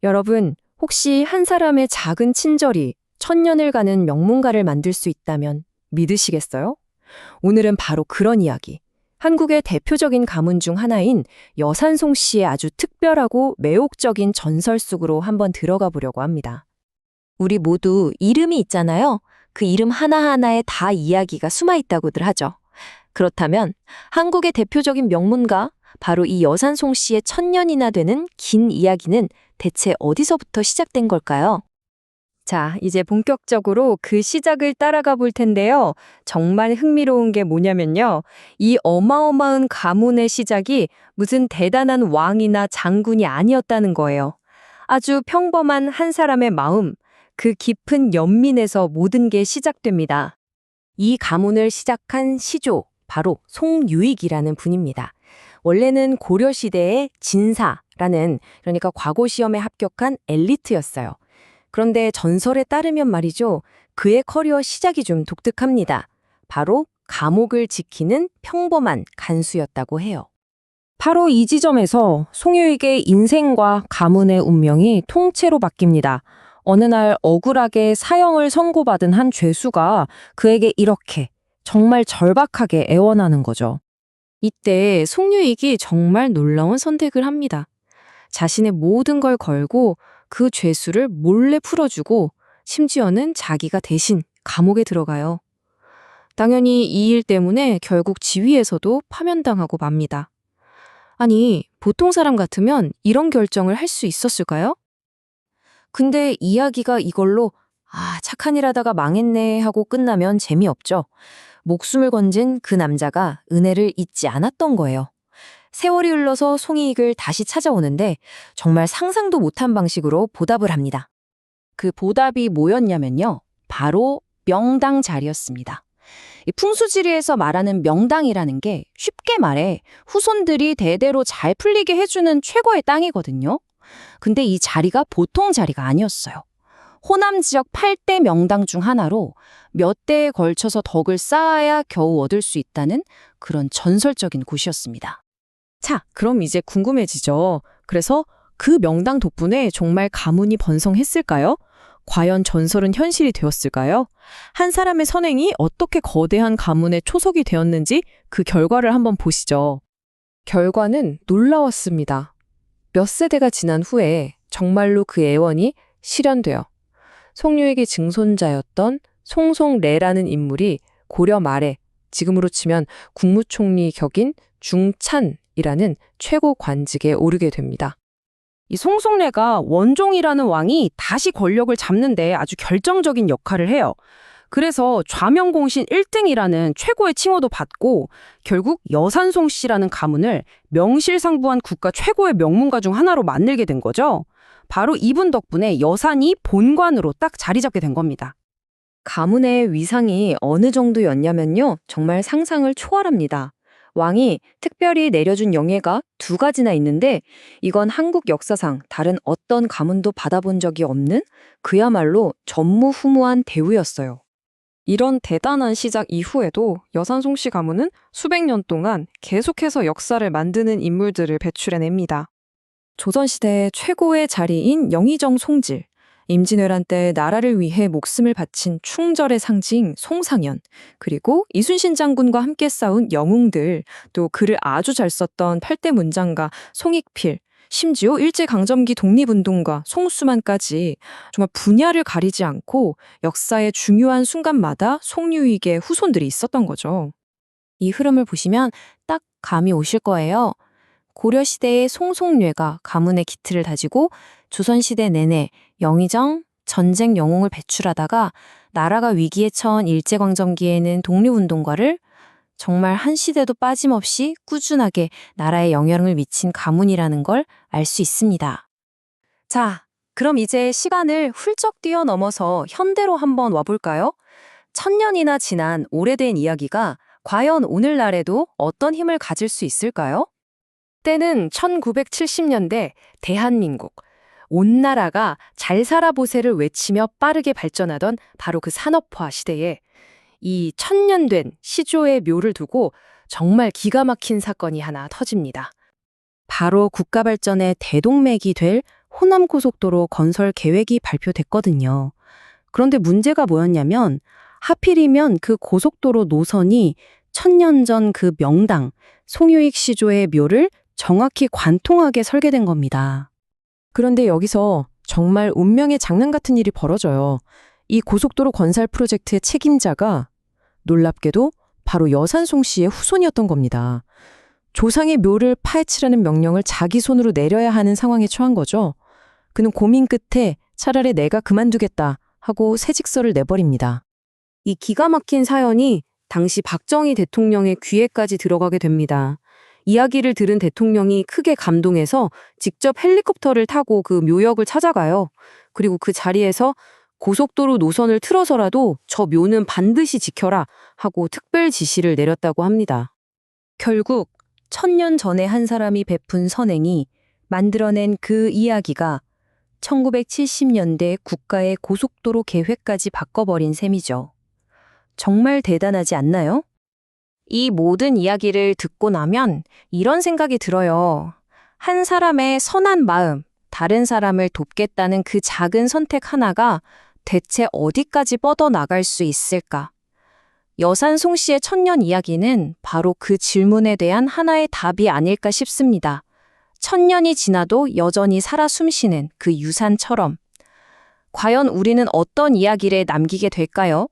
여러분, 혹시 한 사람의 작은 친절이 천년을 가는 명문가를 만들 수 있다면 믿으시겠어요? 오늘은 바로 그런 이야기. 한국의 대표적인 가문 중 하나인 여산송 씨의 아주 특별하고 매혹적인 전설 속으로 한번 들어가 보려고 합니다. 우리 모두 이름이 있잖아요. 그 이름 하나하나에 다 이야기가 숨어 있다고들 하죠. 그렇다면 한국의 대표적인 명문가, 바로 이 여산송 씨의 천년이나 되는 긴 이야기는 대체 어디서부터 시작된 걸까요? 자, 이제 본격적으로 그 시작을 따라가 볼 텐데요. 정말 흥미로운 게 뭐냐면요. 이 어마어마한 가문의 시작이 무슨 대단한 왕이나 장군이 아니었다는 거예요. 아주 평범한 한 사람의 마음, 그 깊은 연민에서 모든 게 시작됩니다. 이 가문을 시작한 시조, 바로 송유익이라는 분입니다. 원래는 고려시대의 진사라는, 그러니까 과거 시험에 합격한 엘리트였어요. 그런데 전설에 따르면 말이죠. 그의 커리어 시작이 좀 독특합니다. 바로 감옥을 지키는 평범한 간수였다고 해요. 바로 이 지점에서 송유익의 인생과 가문의 운명이 통째로 바뀝니다. 어느 날 억울하게 사형을 선고받은 한 죄수가 그에게 이렇게 정말 절박하게 애원하는 거죠. 이때 송유익이 정말 놀라운 선택을 합니다. 자신의 모든 걸 걸고 그 죄수를 몰래 풀어주고 심지어는 자기가 대신 감옥에 들어가요. 당연히 이 일 때문에 결국 지위에서도 파면당하고 맙니다. 아니, 보통 사람 같으면 이런 결정을 할 수 있었을까요? 근데 이야기가 이걸로 착한 일 하다가 망했네 하고 끝나면 재미없죠. 목숨을 건진 그 남자가 은혜를 잊지 않았던 거예요. 세월이 흘러서 송이익을 다시 찾아오는데 정말 상상도 못한 방식으로 보답을 합니다. 그 보답이 뭐였냐면요. 바로 명당 자리였습니다. 이 풍수지리에서 말하는 명당이라는 게 쉽게 말해 후손들이 대대로 잘 풀리게 해주는 최고의 땅이거든요. 근데 이 자리가 보통 자리가 아니었어요. 호남 지역 8대 명당 중 하나로 몇 대에 걸쳐서 덕을 쌓아야 겨우 얻을 수 있다는 그런 전설적인 곳이었습니다. 자, 그럼 이제 궁금해지죠. 그래서 그 명당 덕분에 정말 가문이 번성했을까요? 과연 전설은 현실이 되었을까요? 한 사람의 선행이 어떻게 거대한 가문의 초석이 되었는지 그 결과를 한번 보시죠. 결과는 놀라웠습니다. 몇 세대가 지난 후에 정말로 그 애원이 실현되어 송유익의 증손자였던 송송래라는 인물이 고려 말에 지금으로 치면 국무총리 격인 중찬이라는 최고 관직에 오르게 됩니다. 이 송송래가 원종이라는 왕이 다시 권력을 잡는데 아주 결정적인 역할을 해요. 그래서 좌명공신 1등이라는 최고의 칭호도 받고 결국 여산송 씨라는 가문을 명실상부한 국가 최고의 명문가 중 하나로 만들게 된 거죠. 바로 이분 덕분에 여산이 본관으로 딱 자리 잡게 된 겁니다. 가문의 위상이 어느 정도였냐면요. 정말 상상을 초월합니다. 왕이 특별히 내려준 영예가 두 가지나 있는데 이건 한국 역사상 다른 어떤 가문도 받아본 적이 없는 그야말로 전무후무한 대우였어요. 이런 대단한 시작 이후에도 여산송 씨 가문은 수백 년 동안 계속해서 역사를 만드는 인물들을 배출해냅니다. 조선시대 최고의 자리인 영의정 송질, 임진왜란 때 나라를 위해 목숨을 바친 충절의 상징 송상현, 그리고 이순신 장군과 함께 싸운 영웅들, 또 글을 아주 잘 썼던 팔대 문장가 송익필, 심지어 일제강점기 독립운동가 송수만까지 정말 분야를 가리지 않고 역사의 중요한 순간마다 송유익의 후손들이 있었던 거죠. 이 흐름을 보시면 딱 감이 오실 거예요. 고려시대의 송송뇌가 가문의 기틀을 다지고 조선시대 내내 영의정, 전쟁 영웅을 배출하다가 나라가 위기에 처한 일제강점기에는 독립운동가를 정말 한 시대도 빠짐없이 꾸준하게 나라에 영향을 미친 가문이라는 걸 알 수 있습니다. 자, 그럼 이제 시간을 훌쩍 뛰어넘어서 현대로 한번 와볼까요? 1000년이나 지난 오래된 이야기가 과연 오늘날에도 어떤 힘을 가질 수 있을까요? 때는 1970년대 대한민국. 온 나라가 잘 살아보세를 외치며 빠르게 발전하던 바로 그 산업화 시대에 이 1000년 된 시조의 묘를 두고 정말 기가 막힌 사건이 하나 터집니다. 바로 국가 발전의 대동맥이 될 호남고속도로 건설 계획이 발표됐거든요. 그런데 문제가 뭐였냐면 하필이면 그 고속도로 노선이 1000년 전 그 명당 송유익 시조의 묘를 정확히 관통하게 설계된 겁니다. 그런데 여기서 정말 운명의 장난 같은 일이 벌어져요. 이 고속도로 건설 프로젝트의 책임자가 놀랍게도 바로 여산송 씨의 후손이었던 겁니다. 조상의 묘를 파헤치라는 명령을 자기 손으로 내려야 하는 상황에 처한 거죠. 그는 고민 끝에 차라리 내가 그만두겠다 하고 새직서를 내버립니다. 이 기가 막힌 사연이 당시 박정희 대통령의 귀에까지 들어가게 됩니다. 이야기를 들은 대통령이 크게 감동해서 직접 헬리콥터를 타고 그 묘역을 찾아가요. 그리고 그 자리에서 고속도로 노선을 틀어서라도 저 묘는 반드시 지켜라 하고 특별 지시를 내렸다고 합니다. 결국 1000년 전에 한 사람이 베푼 선행이 만들어낸 그 이야기가 1970년대 국가의 고속도로 계획까지 바꿔버린 셈이죠. 정말 대단하지 않나요? 이 모든 이야기를 듣고 나면 이런 생각이 들어요. 한 사람의 선한 마음, 다른 사람을 돕겠다는 그 작은 선택 하나가 대체 어디까지 뻗어나갈 수 있을까? 여산송 씨의 천년 이야기는 바로 그 질문에 대한 하나의 답이 아닐까 싶습니다. 1000년이 지나도 여전히 살아 숨쉬는 그 유산처럼. 과연 우리는 어떤 이야기를 남기게 될까요?